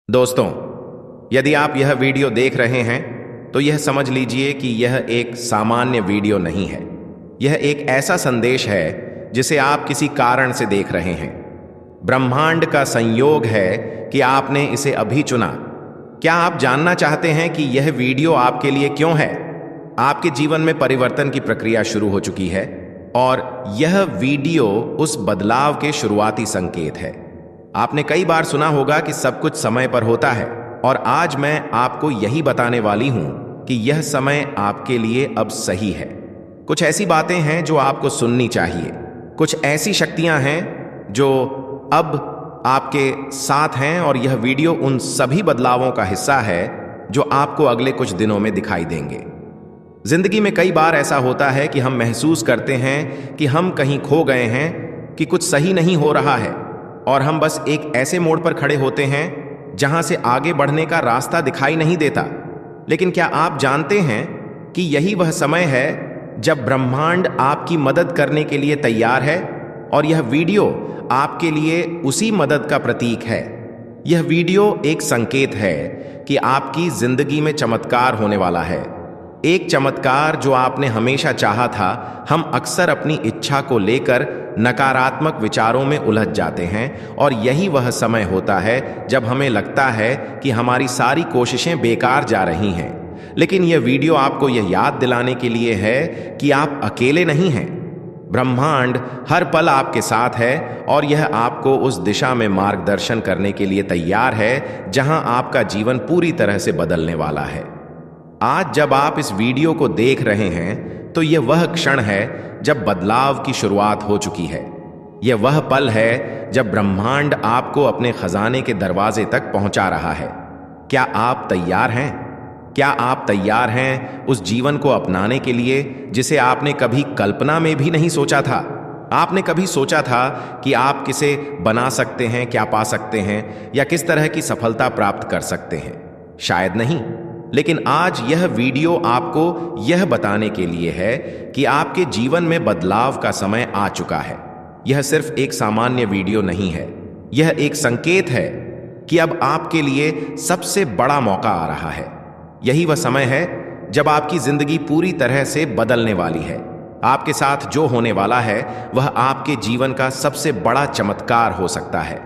दोस्तों, यदि आप यह वीडियो देख रहे हैं तो यह समझ लीजिए कि यह एक सामान्य वीडियो नहीं है। यह एक ऐसा संदेश है जिसे आप किसी कारण से देख रहे हैं। ब्रह्मांड का संयोग है कि आपने इसे अभी चुना। क्या आप जानना चाहते हैं कि यह वीडियो आपके लिए क्यों है? आपके जीवन में परिवर्तन की प्रक्रिया शुरू हो चुकी है और यह वीडियो उस बदलाव के शुरुआती संकेत है। आपने कई बार सुना होगा कि सब कुछ समय पर होता है, और आज मैं आपको यही बताने वाली हूं कि यह समय आपके लिए अब सही है। कुछ ऐसी बातें हैं जो आपको सुननी चाहिए। कुछ ऐसी शक्तियां हैं जो अब आपके साथ हैं, और यह वीडियो उन सभी बदलावों का हिस्सा है जो आपको अगले कुछ दिनों में दिखाई देंगे। जिंदगी में कई बार ऐसा होता है कि हम महसूस करते हैं कि हम कहीं खो गए हैं, कि कुछ सही नहीं हो रहा है, और हम बस एक ऐसे मोड़ पर खड़े होते हैं जहां से आगे बढ़ने का रास्ता दिखाई नहीं देता। लेकिन क्या आप जानते हैं कि यही वह समय है जब ब्रह्मांड आपकी मदद करने के लिए तैयार है, और यह वीडियो आपके लिए उसी मदद का प्रतीक है। यह वीडियो एक संकेत है कि आपकी जिंदगी में चमत्कार होने वाला है। एक चमत्कार जो आपने हमेशा चाहा था। हम अक्सर अपनी इच्छा को लेकर नकारात्मक विचारों में उलझ जाते हैं, और यही वह समय होता है जब हमें लगता है कि हमारी सारी कोशिशें बेकार जा रही हैं। लेकिन यह वीडियो आपको यह याद दिलाने के लिए है कि आप अकेले नहीं हैं। ब्रह्मांड हर पल आपके साथ है, और यह आपको उस दिशा में मार्गदर्शन करने के लिए तैयार है जहां आपका जीवन पूरी तरह से बदलने वाला है। आज जब आप इस वीडियो को देख रहे हैं तो यह वह क्षण है जब बदलाव की शुरुआत हो चुकी है। यह वह पल है जब ब्रह्मांड आपको अपने खजाने के दरवाजे तक पहुंचा रहा है। क्या आप तैयार हैं? क्या आप तैयार हैं उस जीवन को अपनाने के लिए जिसे आपने कभी कल्पना में भी नहीं सोचा था? आपने कभी सोचा था कि आप किसे बना सकते हैं, क्या पा सकते हैं, या किस तरह की सफलता प्राप्त कर सकते हैं? शायद नहीं। लेकिन आज यह वीडियो आपको यह बताने के लिए है कि आपके जीवन में बदलाव का समय आ चुका है। यह सिर्फ एक सामान्य वीडियो नहीं है। यह एक संकेत है कि अब आपके लिए सबसे बड़ा मौका आ रहा है। यही वह समय है जब आपकी जिंदगी पूरी तरह से बदलने वाली है। आपके साथ जो होने वाला है वह आपके जीवन का सबसे बड़ा चमत्कार हो सकता है।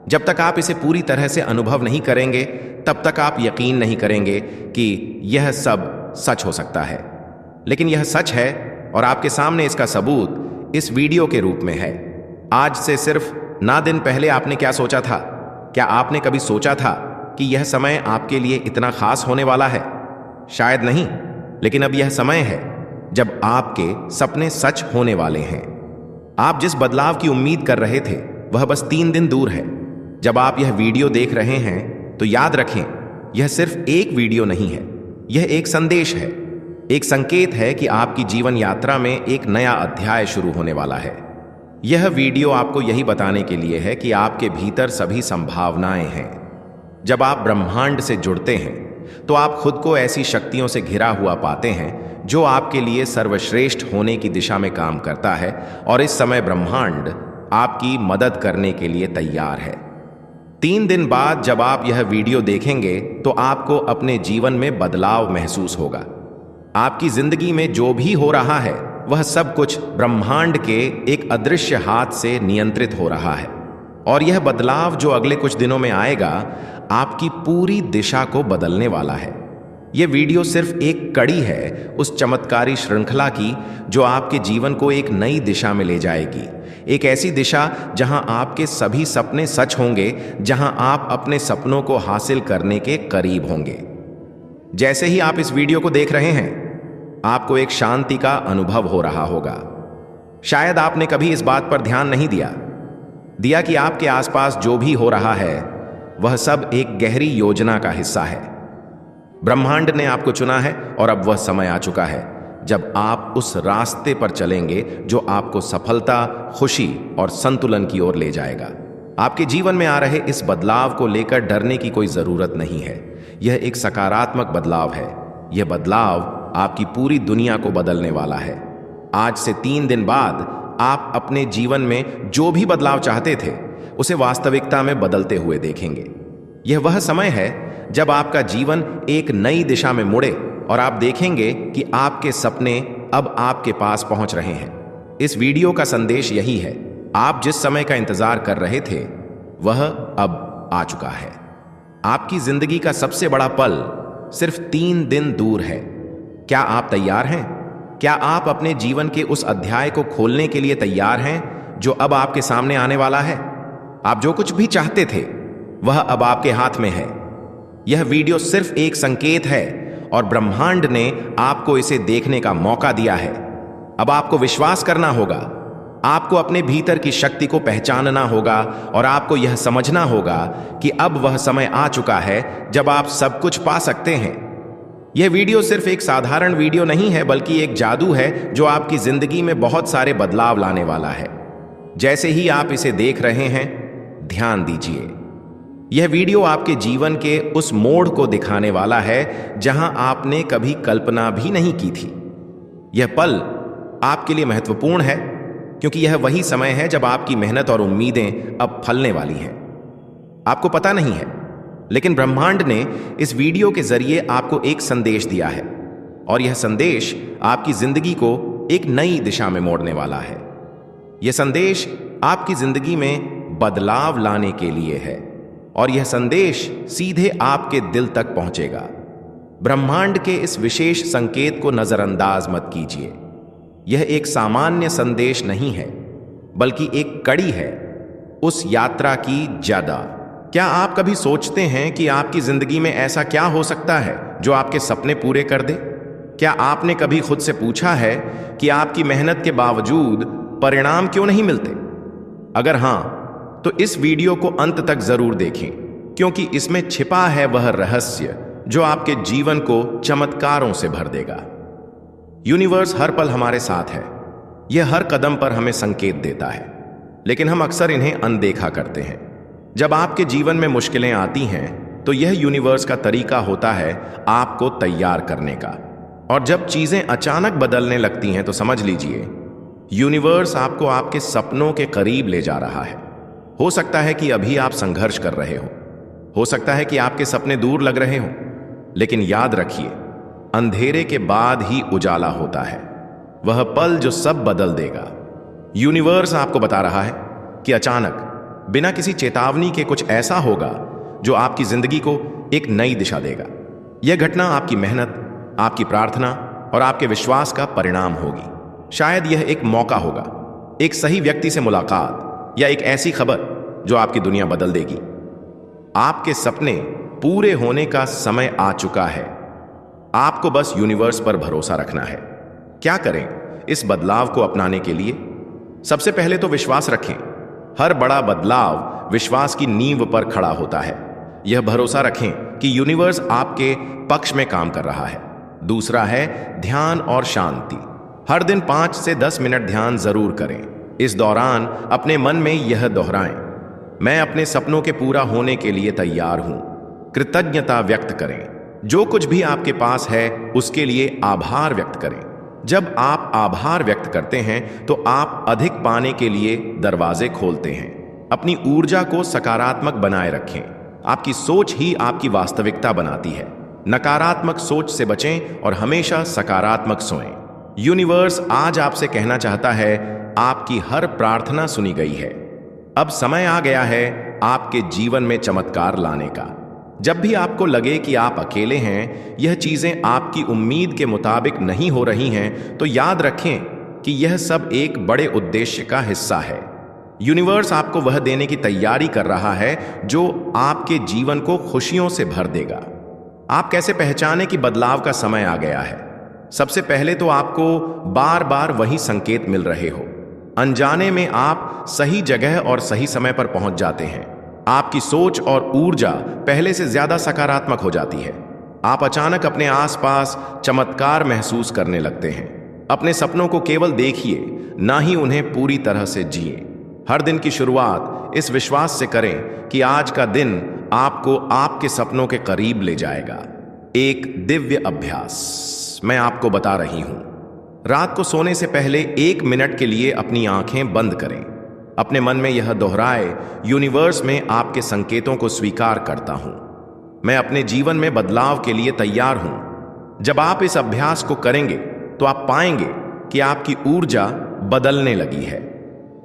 जब तक आप इसे पूरी तरह से अनुभव नहीं करेंगे, तब तक आप यकीन नहीं करेंगे कि यह सब सच हो सकता है। लेकिन यह सच है, और आपके सामने इसका सबूत इस वीडियो के रूप में है। आज से सिर्फ ना दिन पहले आपने क्या सोचा था? क्या आपने कभी सोचा था कि यह समय आपके लिए इतना खास होने वाला है? शायद नहीं। लेकिन अब यह समय है जब आपके सपने सच होने वाले हैं। आप जिस बदलाव की उम्मीद कर रहे थे वह बस 3 दिन दूर है। जब आप यह वीडियो देख रहे हैं तो याद रखें, यह सिर्फ एक वीडियो नहीं है। यह एक संदेश है, एक संकेत है कि आपकी जीवन यात्रा में एक नया अध्याय शुरू होने वाला है। यह वीडियो आपको यही बताने के लिए है कि आपके भीतर सभी संभावनाएं हैं। जब आप ब्रह्मांड से जुड़ते हैं तो आप खुद को ऐसी शक्तियों से घिरा हुआ पाते हैं जो आपके लिए सर्वश्रेष्ठ होने की दिशा में काम करता है, और इस समय ब्रह्मांड आपकी मदद करने के लिए तैयार है। 3 दिन बाद जब आप यह वीडियो देखेंगे तो आपको अपने जीवन में बदलाव महसूस होगा। आपकी जिंदगी में जो भी हो रहा है वह सब कुछ ब्रह्मांड के एक अदृश्य हाथ से नियंत्रित हो रहा है, और यह बदलाव जो अगले कुछ दिनों में आएगा आपकी पूरी दिशा को बदलने वाला है। यह वीडियो सिर्फ एक कड़ी है उस चमत्कारी श्रृंखला की जो आपके जीवन को एक नई दिशा में ले जाएगी। एक ऐसी दिशा जहां आपके सभी सपने सच होंगे, जहां आप अपने सपनों को हासिल करने के करीब होंगे। जैसे ही आप इस वीडियो को देख रहे हैं, आपको एक शांति का अनुभव हो रहा होगा। शायद आपने कभी इस बात पर ध्यान नहीं दिया कि आपके आसपास जो भी हो रहा है वह सब एक गहरी योजना का हिस्सा है। ब्रह्मांड ने आपको चुना है, और अब वह समय आ चुका है जब आप उस रास्ते पर चलेंगे जो आपको सफलता, खुशी और संतुलन की ओर ले जाएगा। आपके जीवन में आ रहे इस बदलाव को लेकर डरने की कोई जरूरत नहीं है। यह एक सकारात्मक बदलाव है। यह बदलाव आपकी पूरी दुनिया को बदलने वाला है। आज से 3 दिन बाद आप अपने जीवन में जो भी बदलाव चाहते थे उसे वास्तविकता में बदलते हुए देखेंगे। यह वह समय है जब आपका जीवन एक नई दिशा में मुड़े और आप देखेंगे कि आपके सपने अब आपके पास पहुंच रहे हैं। इस वीडियो का संदेश यही है, आप जिस समय का इंतजार कर रहे थे वह अब आ चुका है। आपकी जिंदगी का सबसे बड़ा पल सिर्फ 3 दिन दूर है। क्या आप तैयार हैं? क्या आप अपने जीवन के उस अध्याय को खोलने के लिए तैयार हैं जो अब आपके सामने आने वाला है? आप जो कुछ भी चाहते थे वह अब आपके हाथ में है। यह वीडियो सिर्फ एक संकेत है और ब्रह्मांड ने आपको इसे देखने का मौका दिया है। अब आपको विश्वास करना होगा, आपको अपने भीतर की शक्ति को पहचानना होगा और आपको यह समझना होगा कि अब वह समय आ चुका है जब आप सब कुछ पा सकते हैं। यह वीडियो सिर्फ एक साधारण वीडियो नहीं है, बल्कि एक जादू है जो आपकी जिंदगी में बहुत सारे बदलाव लाने वाला है। जैसे ही आप इसे देख रहे हैं, ध्यान दीजिए। यह वीडियो आपके जीवन के उस मोड़ को दिखाने वाला है जहां आपने कभी कल्पना भी नहीं की थी। यह पल आपके लिए महत्वपूर्ण है क्योंकि यह वही समय है जब आपकी मेहनत और उम्मीदें अब फलने वाली हैं। आपको पता नहीं है, लेकिन ब्रह्मांड ने इस वीडियो के जरिए आपको एक संदेश दिया है और यह संदेश आपकी जिंदगी को एक नई दिशा में मोड़ने वाला है। यह संदेश आपकी जिंदगी में बदलाव लाने के लिए है और यह संदेश सीधे आपके दिल तक पहुंचेगा। ब्रह्मांड के इस विशेष संकेत को नजरअंदाज मत कीजिए। यह एक सामान्य संदेश नहीं है, बल्कि एक कड़ी है उस यात्रा की ज्यादा। क्या आप कभी सोचते हैं कि आपकी जिंदगी में ऐसा क्या हो सकता है जो आपके सपने पूरे कर दे? क्या आपने कभी खुद से पूछा है कि आपकी मेहनत के बावजूद परिणाम क्यों नहीं मिलते? अगर हां, तो इस वीडियो को अंत तक जरूर देखें, क्योंकि इसमें छिपा है वह रहस्य जो आपके जीवन को चमत्कारों से भर देगा। यूनिवर्स हर पल हमारे साथ है। यह हर कदम पर हमें संकेत देता है, लेकिन हम अक्सर इन्हें अनदेखा करते हैं। जब आपके जीवन में मुश्किलें आती हैं, तो यह यूनिवर्स का तरीका होता है आपको तैयार करने का। और जब चीजें अचानक बदलने लगती हैं, तो समझ लीजिए यूनिवर्स आपको आपके सपनों के करीब ले जा रहा है। हो सकता है कि अभी आप संघर्ष कर रहे हो सकता है कि आपके सपने दूर लग रहे हो, लेकिन याद रखिए, अंधेरे के बाद ही उजाला होता है। वह पल जो सब बदल देगा। यूनिवर्स आपको बता रहा है कि अचानक, बिना किसी चेतावनी के कुछ ऐसा होगा जो आपकी जिंदगी को एक नई दिशा देगा। यह घटना आपकी मेहनत, आपकी प्रार्थना और आपके विश्वास का परिणाम होगी। शायद यह एक मौका होगा, एक सही व्यक्ति से मुलाकात या एक ऐसी खबर जो आपकी दुनिया बदल देगी। आपके सपने पूरे होने का समय आ चुका है। आपको बस यूनिवर्स पर भरोसा रखना है। क्या करें इस बदलाव को अपनाने के लिए? सबसे पहले तो विश्वास रखें। हर बड़ा बदलाव विश्वास की नींव पर खड़ा होता है। यह भरोसा रखें कि यूनिवर्स आपके पक्ष में काम कर रहा है। दूसरा है ध्यान और शांति। हर दिन 5 से 10 मिनट ध्यान जरूर करें। इस दौरान अपने मन में यह दोहराएं, मैं अपने सपनों के पूरा होने के लिए तैयार हूं। कृतज्ञता व्यक्त करें। जो कुछ भी आपके पास है उसके लिए आभार व्यक्त करें। जब आप आभार व्यक्त करते हैं तो आप अधिक पाने के लिए दरवाजे खोलते हैं। अपनी ऊर्जा को सकारात्मक बनाए रखें। आपकी सोच ही आपकी वास्तविकता बनाती है। नकारात्मक सोच से बचें और हमेशा सकारात्मक सोएं। यूनिवर्स आज आपसे कहना चाहता है, आपकी हर प्रार्थना सुनी गई है। अब समय आ गया है आपके जीवन में चमत्कार लाने का। जब भी आपको लगे कि आप अकेले हैं, यह चीजें आपकी उम्मीद के मुताबिक नहीं हो रही हैं, तो याद रखें कि यह सब एक बड़े उद्देश्य का हिस्सा है। यूनिवर्स आपको वह देने की तैयारी कर रहा है जो आपके जीवन को खुशियों से भर देगा। आप कैसे पहचाने कि बदलाव का समय आ गया है? सबसे पहले तो आपको बार बार वही संकेत मिल रहे हो। अनजाने में आप सही जगह और सही समय पर पहुंच जाते हैं। आपकी सोच और ऊर्जा पहले से ज्यादा सकारात्मक हो जाती है। आप अचानक अपने आसपास चमत्कार महसूस करने लगते हैं। अपने सपनों को केवल देखिए, ना ही उन्हें पूरी तरह से जिए। हर दिन की शुरुआत इस विश्वास से करें कि आज का दिन आपको आपके सपनों के करीब ले जाएगा। एक दिव्य अभ्यास मैं आपको बता रही हूं। रात को सोने से पहले 1 मिनट के लिए अपनी आंखें बंद करें। अपने मन में यह दोहराए, यूनिवर्स में आपके संकेतों को स्वीकार करता हूं। मैं अपने जीवन में बदलाव के लिए तैयार हूं। जब आप इस अभ्यास को करेंगे तो आप पाएंगे कि आपकी ऊर्जा बदलने लगी है।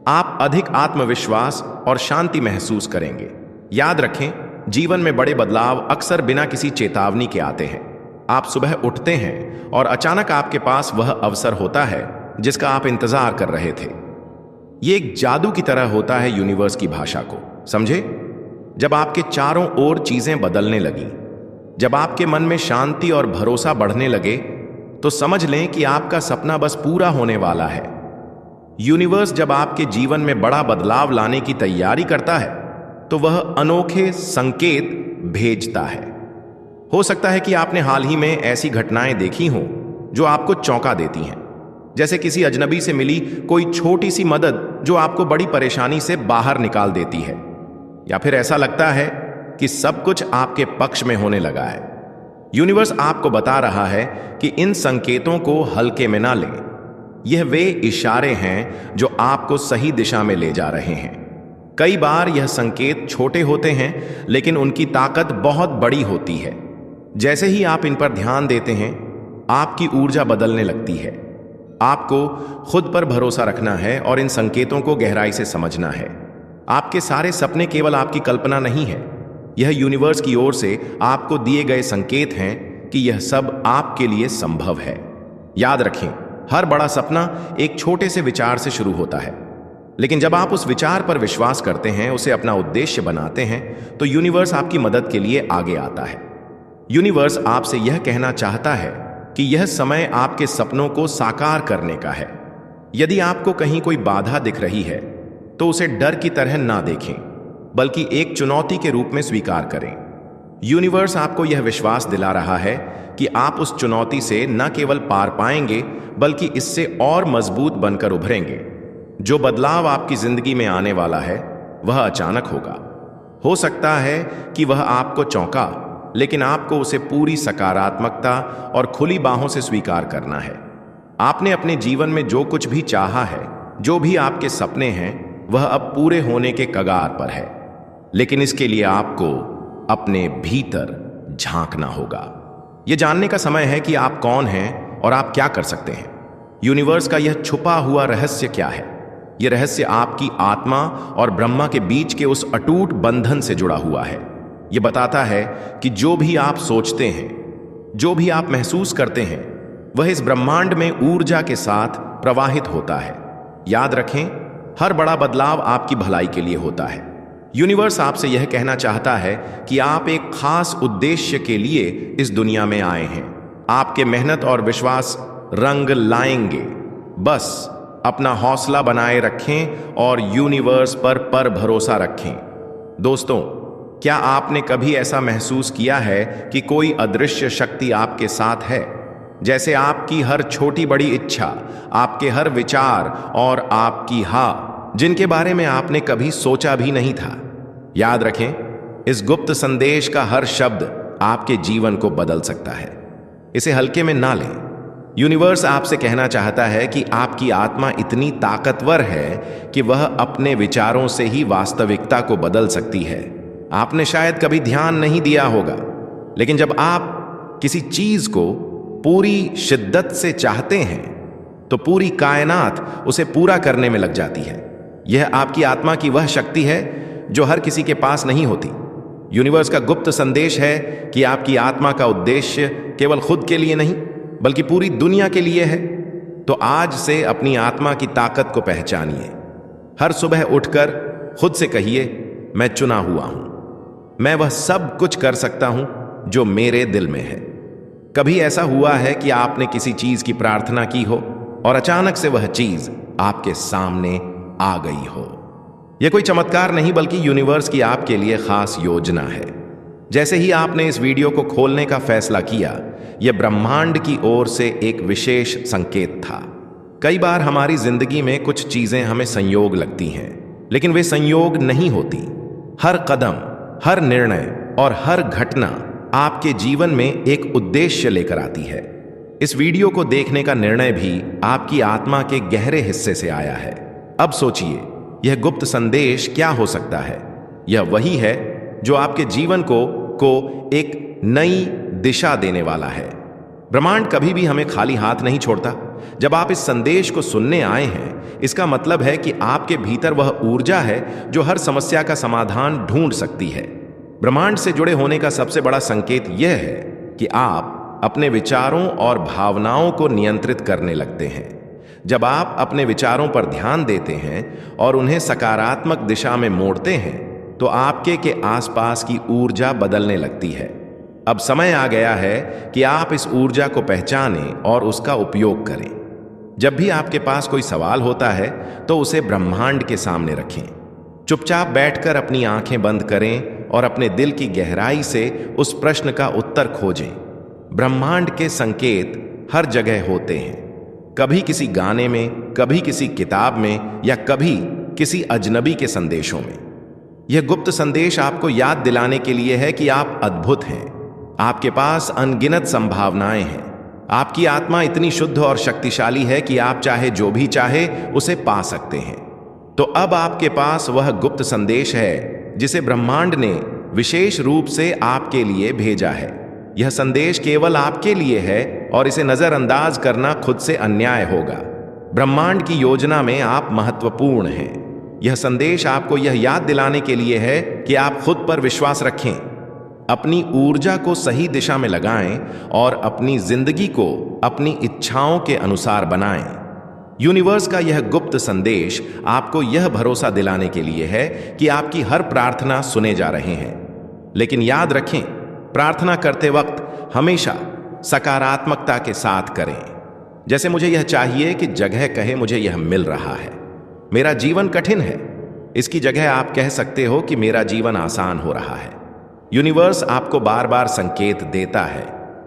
आप अधिक आत्मविश्वास और शांति महसूस करेंगे। याद रखें, जीवन में बड़े बदलाव अक्सर बिना किसी चेतावनी के आते हैं। आप सुबह उठते हैं और अचानक आपके पास वह अवसर होता है जिसका आप इंतजार कर रहे थे। यह एक जादू की तरह होता है यूनिवर्स की भाषा को, समझे? जब आपके चारों ओर चीजें बदलने लगी, जब आपके मन में शांति और भरोसा बढ़ने लगे, तो समझ लें कि आपका सपना बस पूरा होने वाला है। यूनिवर्स जब आपके जीवन में बड़ा बदलाव लाने की तैयारी करता है तो वह अनोखे संकेत भेजता है। हो सकता है कि आपने हाल ही में ऐसी घटनाएं देखी हों जो आपको चौंका देती हैं, जैसे किसी अजनबी से मिली कोई छोटी सी मदद जो आपको बड़ी परेशानी से बाहर निकाल देती है, या फिर ऐसा लगता है कि सब कुछ आपके पक्ष में होने लगा है। यूनिवर्स आपको बता रहा है कि इन संकेतों को हल्के में ना लें। यह वे इशारे हैं जो आपको सही दिशा में ले जा रहे हैं। कई बार यह संकेत छोटे होते हैं, लेकिन उनकी ताकत बहुत बड़ी होती है। जैसे ही आप इन पर ध्यान देते हैं, आपकी ऊर्जा बदलने लगती है। आपको खुद पर भरोसा रखना है और इन संकेतों को गहराई से समझना है। आपके सारे सपने केवल आपकी कल्पना नहीं है, यह यूनिवर्स की ओर से आपको दिए गए संकेत हैं कि यह सब आपके लिए संभव है। याद रखें, हर बड़ा सपना एक छोटे से विचार से शुरू होता है, लेकिन जब आप उस विचार पर विश्वास करते हैं, उसे अपना उद्देश्य बनाते हैं, तो यूनिवर्स आपकी मदद के लिए आगे आता है। यूनिवर्स आपसे यह कहना चाहता है कि यह समय आपके सपनों को साकार करने का है। यदि आपको कहीं कोई बाधा दिख रही है तो उसे डर की तरह ना देखें, बल्कि एक चुनौती के रूप में स्वीकार करें। यूनिवर्स आपको यह विश्वास दिला रहा है कि आप उस चुनौती से न केवल पार पाएंगे, बल्कि इससे और मजबूत बनकर उभरेंगे। जो बदलाव आपकी जिंदगी में आने वाला है वह अचानक होगा। हो सकता है कि वह आपको चौंका, लेकिन आपको उसे पूरी सकारात्मकता और खुली बाहों से स्वीकार करना है। आपने अपने जीवन में जो कुछ भी चाहा है, जो भी आपके सपने हैं, वह अब पूरे होने के कगार पर है। लेकिन इसके लिए आपको अपने भीतर झांकना होगा। यह जानने का समय है कि आप कौन हैं और आप क्या कर सकते हैं। यूनिवर्स का यह छुपा हुआ रहस्य क्या है? यह रहस्य आपकी आत्मा और ब्रह्मा के बीच के उस अटूट बंधन से जुड़ा हुआ है। यह बताता है कि जो भी आप सोचते हैं, जो भी आप महसूस करते हैं, वह इस ब्रह्मांड में ऊर्जा के साथ प्रवाहित होता है। याद रखें, हर बड़ा बदलाव आपकी भलाई के लिए होता है। यूनिवर्स आपसे यह कहना चाहता है कि आप एक खास उद्देश्य के लिए इस दुनिया में आए हैं। आपके मेहनत और विश्वास रंग लाएंगे। बस अपना हौसला बनाए रखें और यूनिवर्स पर भरोसा रखें। दोस्तों, क्या आपने कभी ऐसा महसूस किया है कि कोई अदृश्य शक्ति आपके साथ है? जैसे आपकी हर छोटी बड़ी इच्छा, आपके हर विचार और आपकी हाँ, जिनके बारे में आपने कभी सोचा भी नहीं था। याद रखें, इस गुप्त संदेश का हर शब्द आपके जीवन को बदल सकता है। इसे हल्के में ना लें। यूनिवर्स आपसे कहना चाहता है कि आपकी आत्मा इतनी ताकतवर है कि वह अपने विचारों से ही वास्तविकता को बदल सकती है। आपने शायद कभी ध्यान नहीं दिया होगा, लेकिन जब आप किसी चीज को पूरी शिद्दत से चाहते हैं तो पूरी कायनात उसे पूरा करने में लग जाती है। यह आपकी आत्मा की वह शक्ति है जो हर किसी के पास नहीं होती। यूनिवर्स का गुप्त संदेश है कि आपकी आत्मा का उद्देश्य केवल खुद के लिए नहीं, बल्कि पूरी दुनिया के लिए है। तो आज से अपनी आत्मा की ताकत को पहचानिए। हर सुबह उठकर खुद से कहिए, मैं चुना हुआ हूं, मैं वह सब कुछ कर सकता हूं जो मेरे दिल में है। कभी ऐसा हुआ है कि आपने किसी चीज की प्रार्थना की हो और अचानक से वह चीज आपके सामने आ गई हो? यह कोई चमत्कार नहीं, बल्कि यूनिवर्स की आपके लिए खास योजना है। जैसे ही आपने इस वीडियो को खोलने का फैसला किया, यह ब्रह्मांड की ओर से एक विशेष संकेत था। कई बार हमारी जिंदगी में कुछ चीजें हमें संयोग लगती हैं, लेकिन वे संयोग नहीं होती। हर कदम, हर निर्णय और हर घटना आपके जीवन में एक उद्देश्य लेकर आती है। इस वीडियो को देखने का निर्णय भी आपकी आत्मा के गहरे हिस्से से आया है। अब सोचिए, यह गुप्त संदेश क्या हो सकता है? यह वही है जो आपके जीवन को एक नई दिशा देने वाला है। ब्रह्मांड कभी भी हमें खाली हाथ नहीं छोड़ता। जब आप इस संदेश को सुनने आए हैं, इसका मतलब है कि आपके भीतर वह ऊर्जा है जो हर समस्या का समाधान ढूंढ सकती है। ब्रह्मांड से जुड़े होने का सबसे बड़ा संकेत यह है कि आप अपने विचारों और भावनाओं को नियंत्रित करने लगते हैं। जब आप अपने विचारों पर ध्यान देते हैं और उन्हें सकारात्मक दिशा में मोड़ते हैं, तो आपके आसपास की ऊर्जा बदलने लगती है। अब समय आ गया है कि आप इस ऊर्जा को पहचानें और उसका उपयोग करें। जब भी आपके पास कोई सवाल होता है, तो उसे ब्रह्मांड के सामने रखें। चुपचाप बैठकर अपनी आंखें बंद करें और अपने दिल की गहराई से उस प्रश्न का उत्तर खोजें। ब्रह्मांड के संकेत हर जगह होते हैं, कभी किसी गाने में, कभी किसी किताब में, या कभी किसी अजनबी के संदेशों में। यह गुप्त संदेश आपको याद दिलाने के लिए है कि आप अद्भुत हैं। आपके पास अनगिनत संभावनाएं हैं। आपकी आत्मा इतनी शुद्ध और शक्तिशाली है कि आप चाहे जो भी चाहे उसे पा सकते हैं। तो अब आपके पास वह गुप्त संदेश है जिसे ब्रह्मांड ने विशेष रूप से आपके लिए भेजा है। यह संदेश केवल आपके लिए है और इसे नजरअंदाज करना खुद से अन्याय होगा। ब्रह्मांड की योजना में आप महत्वपूर्ण हैं। यह संदेश आपको यह याद दिलाने के लिए है कि आप खुद पर विश्वास रखें, अपनी ऊर्जा को सही दिशा में लगाएं और अपनी जिंदगी को अपनी इच्छाओं के अनुसार बनाएं। यूनिवर्स का यह गुप्त संदेश आपको यह भरोसा दिलाने के लिए है कि आपकी हर प्रार्थना सुने जा रहे हैं। लेकिन याद रखें, प्रार्थना करते वक्त हमेशा सकारात्मकता के साथ करें। जैसे मुझे यह चाहिए कि जगह कहे मुझे यह मिल रहा है। मेरा जीवन कठिन है, इसकी जगह आप कह सकते हो कि मेरा जीवन आसान हो रहा है। यूनिवर्स आपको बार बार संकेत देता है,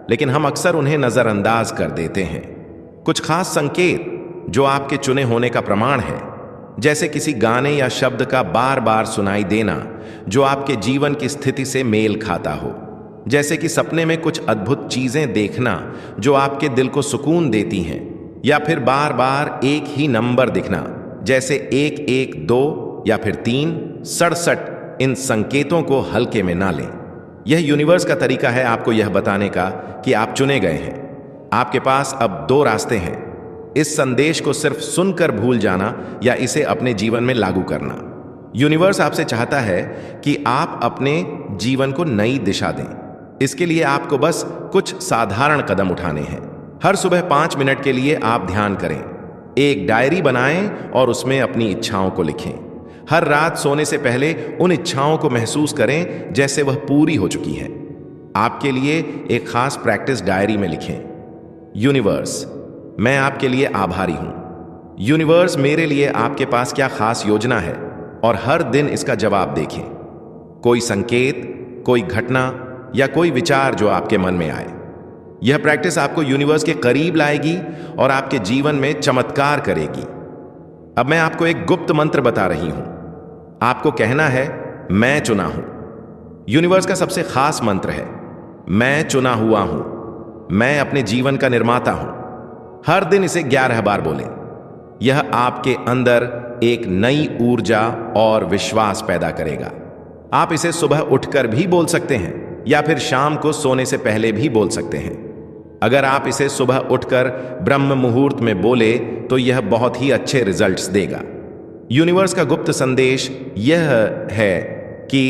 लेकिन हम अक्सर उन्हें नजरअंदाज कर देते हैं। कुछ खास संकेत जो आपके चुने होने का प्रमाण है, जैसे किसी गाने या शब्द का बार बार सुनाई देना जो आपके जीवन की स्थिति से मेल खाता हो, जैसे कि सपने में कुछ अद्भुत चीजें देखना जो आपके दिल को सुकून देती हैं, या फिर बार बार एक ही नंबर दिखना जैसे 112 या फिर 367। इन संकेतों को हल्के में ना लें। यह यूनिवर्स का तरीका है आपको यह बताने का कि आप चुने गए हैं। आपके पास अब 2 रास्ते हैं, इस संदेश को सिर्फ सुनकर भूल जाना या इसे अपने जीवन में लागू करना। यूनिवर्स आपसे चाहता है कि आप अपने जीवन को नई दिशा दें। इसके लिए आपको बस कुछ साधारण कदम उठाने हैं। हर सुबह 5 मिनट के लिए आप ध्यान करें, एक डायरी बनाएं और उसमें अपनी इच्छाओं को लिखें। हर रात सोने से पहले उन इच्छाओं को महसूस करें जैसे वह पूरी हो चुकी हैं। आपके लिए एक खास प्रैक्टिस डायरी में लिखें, यूनिवर्स, मैं आपके लिए आभारी हूं। यूनिवर्स, मेरे लिए आपके पास क्या खास योजना है? और हर दिन इसका जवाब देखें। कोई संकेत, कोई घटना या कोई विचार जो आपके मन में आए। यह प्रैक्टिस आपको यूनिवर्स के करीब लाएगी और आपके जीवन में चमत्कार करेगी। अब मैं आपको एक गुप्त मंत्र बता रही हूं। आपको कहना है, मैं चुना हूं। यूनिवर्स का सबसे खास मंत्र है, मैं चुना हुआ हूं। मैं अपने जीवन का निर्माता हूं। हर दिन इसे 11 बार बोलें। यह आपके अंदर एक नई ऊर्जा और विश्वास पैदा करेगा। आप इसे सुबह उठकर भी बोल सकते हैं या फिर शाम को सोने से पहले भी बोल सकते हैं। अगर आप इसे सुबह उठकर ब्रह्म मुहूर्त में बोले तो यह बहुत ही अच्छे रिजल्ट्स देगा। यूनिवर्स का गुप्त संदेश यह है कि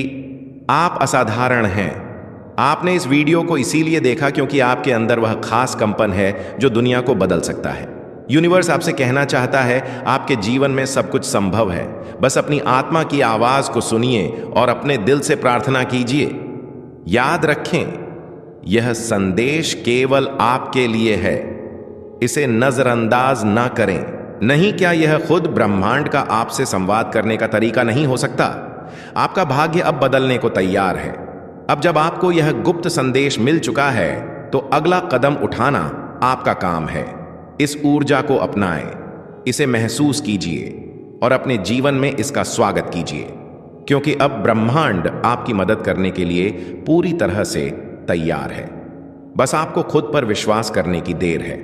आप असाधारण हैं। आपने इस वीडियो को इसीलिए देखा क्योंकि आपके अंदर वह खास कंपन है जो दुनिया को बदल सकता है। यूनिवर्स आपसे कहना चाहता है, आपके जीवन में सब कुछ संभव है। बस अपनी आत्मा की आवाज को सुनिए और अपने दिल से प्रार्थना कीजिए। याद रखें, यह संदेश केवल आपके लिए है। इसे नजरअंदाज ना करें। नहीं, क्या यह खुद ब्रह्मांड का आपसे संवाद करने का तरीका नहीं हो सकता? आपका भाग्य अब बदलने को तैयार है। अब जब आपको यह गुप्त संदेश मिल चुका है, तो अगला कदम उठाना आपका काम है। इस ऊर्जा को अपनाएं, इसे महसूस कीजिए और अपने जीवन में इसका स्वागत कीजिए, क्योंकि अब ब्रह्मांड आपकी मदद करने के लिए पूरी तरह से तैयार है। बस आपको खुद पर विश्वास करने की देर है।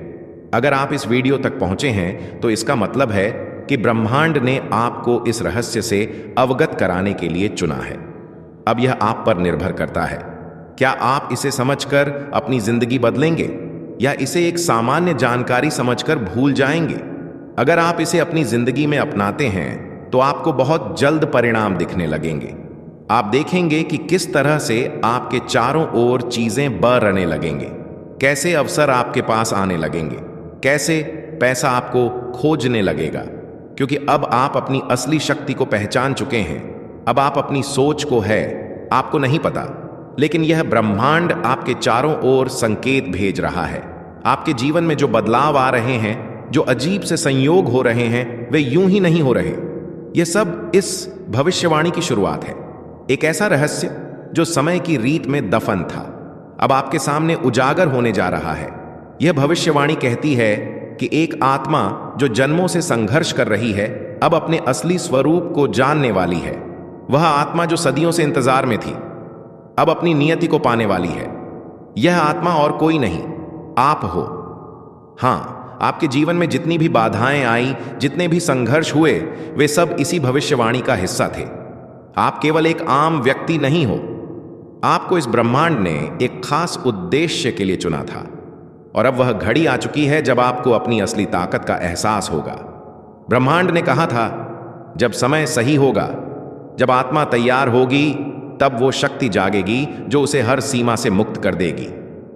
अगर आप इस वीडियो तक पहुंचे हैं तो इसका मतलब है कि ब्रह्मांड ने आपको इस रहस्य से अवगत कराने के लिए चुना है। अब यह आप पर निर्भर करता है। क्या आप इसे समझकर अपनी जिंदगी बदलेंगे या इसे एक सामान्य जानकारी समझकर भूल जाएंगे? अगर आप इसे अपनी जिंदगी में अपनाते हैं तो आपको बहुत जल्द परिणाम दिखने लगेंगे। आप देखेंगे कि किस तरह से आपके चारों ओर चीजें बरने लगेंगे, कैसे अवसर आपके पास आने लगेंगे, कैसे पैसा आपको खोजने लगेगा, क्योंकि अब आप अपनी असली शक्ति को पहचान चुके हैं। अब आप अपनी सोच को है, आपको नहीं पता, लेकिन यह ब्रह्मांड आपके चारों ओर संकेत भेज रहा है। आपके जीवन में जो बदलाव आ रहे हैं, जो अजीब से संयोग हो रहे हैं, वे यूं ही नहीं हो रहे। यह सब इस भविष्यवाणी की शुरुआत है। एक ऐसा रहस्य जो समय की रीत में दफन था, अब आपके सामने उजागर होने जा रहा है। यह भविष्यवाणी कहती है कि एक आत्मा जो जन्मों से संघर्ष कर रही है, अब अपने असली स्वरूप को जानने वाली है। वह आत्मा जो सदियों से इंतजार में थी, अब अपनी नियति को पाने वाली है। यह आत्मा और कोई नहीं, आप हो। हां, आपके जीवन में जितनी भी बाधाएं आई, जितने भी संघर्ष हुए, वे सब इसी भविष्यवाणी का हिस्सा थे। आप केवल एक आम व्यक्ति नहीं हो। आपको इस ब्रह्मांड ने एक खास उद्देश्य के लिए चुना था, और अब वह घड़ी आ चुकी है जब आपको अपनी असली ताकत का एहसास होगा। ब्रह्मांड ने कहा था, जब समय सही होगा, जब आत्मा तैयार होगी, तब वो शक्ति जागेगी जो उसे हर सीमा से मुक्त कर देगी।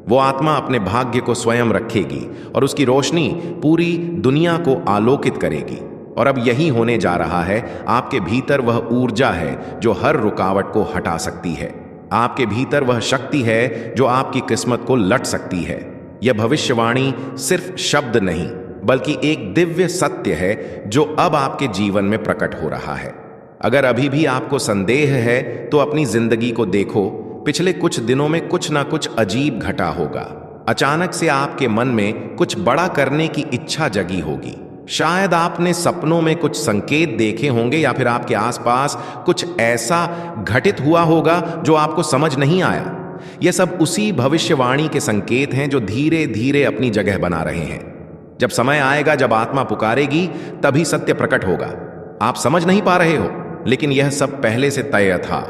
वो आत्मा अपने भाग्य को स्वयं रखेगी और उसकी रोशनी पूरी दुनिया को आलोकित करेगी। और अब यही होने जा रहा है। आपके भीतर वह ऊर्जा है जो हर रुकावट को हटा सकती है। आपके भीतर वह शक्ति है जो आपकी किस्मत को लट सकती है। यह भविष्यवाणी सिर्फ शब्द नहीं, बल्कि एक दिव्य सत्य है जो अब आपके जीवन में प्रकट हो रहा है। अगर अभी भी आपको संदेह है तो अपनी जिंदगी को देखो। पिछले कुछ दिनों में कुछ ना कुछ अजीब घटा होगा। अचानक से आपके मन में कुछ बड़ा करने की इच्छा जगी होगी। शायद आपने सपनों में कुछ संकेत देखे होंगे, या फिर आपके आसपास कुछ ऐसा घटित हुआ होगा जो आपको समझ नहीं आया। यह सब उसी भविष्यवाणी के संकेत हैं जो धीरे धीरे अपनी जगह बना रहे हैं। जब समय आएगा, जब आत्मा पुकारेगी, तभी सत्य प्रकट होगा। आप समझ नहीं पा रहे हो, लेकिन यह सब पहले से तय था।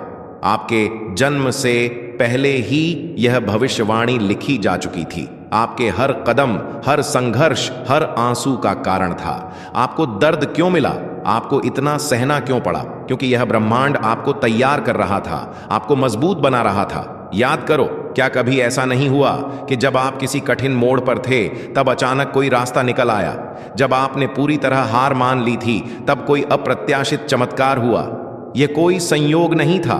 आपके जन्म से पहले ही यह भविष्यवाणी लिखी जा चुकी थी। आपके हर कदम, हर संघर्ष, हर आंसू का कारण था। आपको दर्द क्यों मिला, आपको इतना सहना क्यों पड़ा? क्योंकि यह ब्रह्मांड आपको तैयार कर रहा था, आपको मजबूत बना रहा था। याद करो, क्या कभी ऐसा नहीं हुआ कि जब आप किसी कठिन मोड़ पर थे, तब अचानक कोई रास्ता निकल आया? जब आपने पूरी तरह हार मान ली थी, तब कोई अप्रत्याशित चमत्कार हुआ। यह कोई संयोग नहीं था,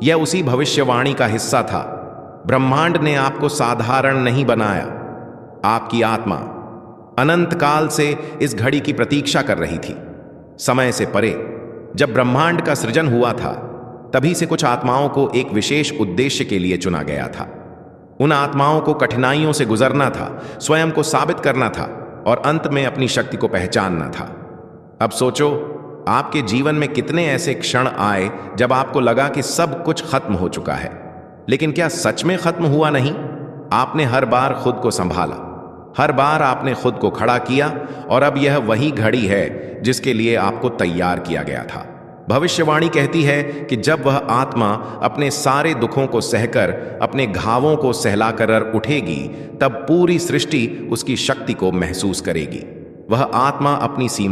यह उसी भविष्यवाणी का हिस्सा था। ब्रह्मांड ने आपको साधारण नहीं बनाया। आपकी आत्मा अनंत काल से इस घड़ी की प्रतीक्षा कर रही थी। समय से परे जब ब्रह्मांड का सृजन हुआ था, तभी से कुछ आत्माओं को एक विशेष उद्देश्य के लिए चुना गया था। उन आत्माओं को कठिनाइयों से गुजरना था, स्वयं को साबित करना था और अंत में अपनी शक्ति को पहचानना था। अब सोचो, आपके जीवन में कितने ऐसे क्षण आए जब आपको लगा कि सब कुछ खत्म हो चुका है, लेकिन क्या सच में खत्म हुआ नहीं? आपने हर बार खुद को संभाला, हर बार आपने खुद को खड़ा किया, और अब यह वही घड़ी है जिसके लिए आपको तैयार किया गया था। भविष्यवाणी कहती है कि जब वह आत्मा अपने सारे दुखों को सहकर, अपने घावों को सहलाकर उठेगी, तब पूरी सृष्टि उसकी शक्ति को महसूस करेगी। वह आत्मा अपनी सीमा